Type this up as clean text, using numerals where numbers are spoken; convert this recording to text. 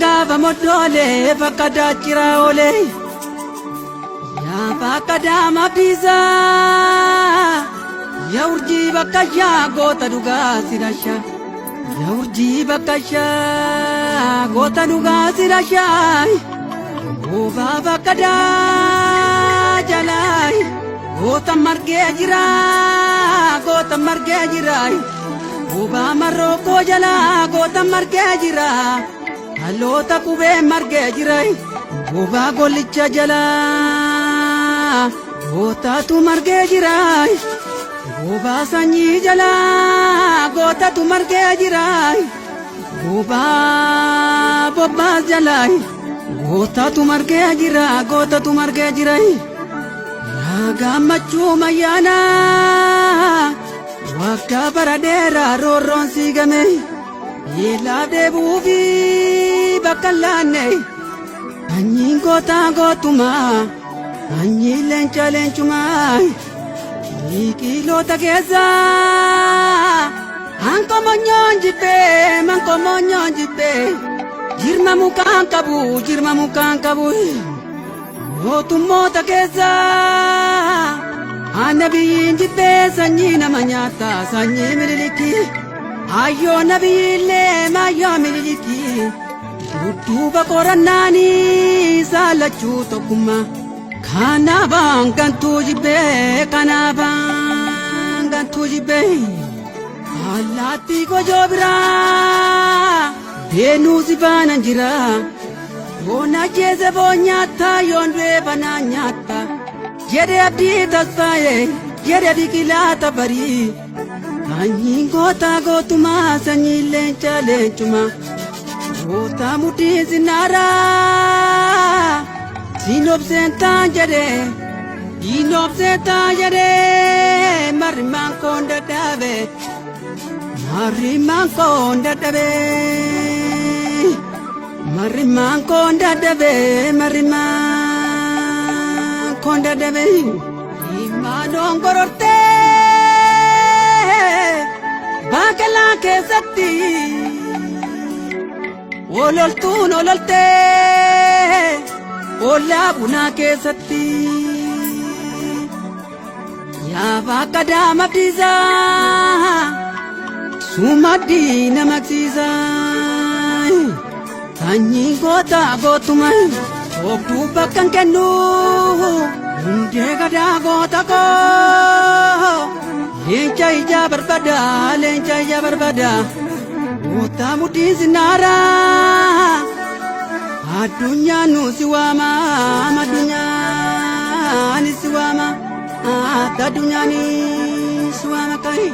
gaafa moddoolee fakkataa jira oolee yaa fakkataa mabdiisaa yaa urjii bakka shaa goota dhugaa sirashaa yaa urjii bakka shaa goota dhugaa sirashaa oobaa fakkataa jalaa goota margee jira goota margee jira. Oobaa marrookoo jalaa goota margee jira haloota qubee margee jira oobaa gollicha jalaa gootatu margee jira oobaa sanyii jalaa gootatu margee jira oobaa bobbaas jalaa gootatu margee jira gootatu margee jira yaa gammachuu mayyaanaa. Wagga baradeera roorroon siigame yeellaa deebuufi bakka laanne anyiin gootaa gootumaa anyiin leenca leencumaa hiiqiloota keessaa hankomonyoon jibbee jirma mukaan qabu mootummoota keessaa. Nabiyyiin jibbee sanyii nama nyaata sanyii mililikii ayyoo nabiyyiillee maayyoo mililikii dudduuba qorannaanii saalachuu tokkummaa kanaafaan gantuu jibbee allaattii gojoo biraa beenuu si baanan jira yoon ajjeese foon nyaata yoon du'e banaa nyaata. Jere abdii tasfaayee jere biqilaa tabarii anyiin goota gootumaa sanyii leenca leencumaa goota mudhii sinaaraa sinobseentaan jedhee marrimaan koon dadhabee konda debe imaadon gororte baakala keessatti ololtuun ololte ollaa bunaa keessatti yaa fakkataa mabdiisaa sumaddii namaqsiisaa sanyii goota gootumaa. Obduu bakkan kennu hundee gadaa goota koo leenca ijaa barbada goota mudhii sinaaraa addunyaan nu si waama addunyaan si waama addunyaan si waama kai.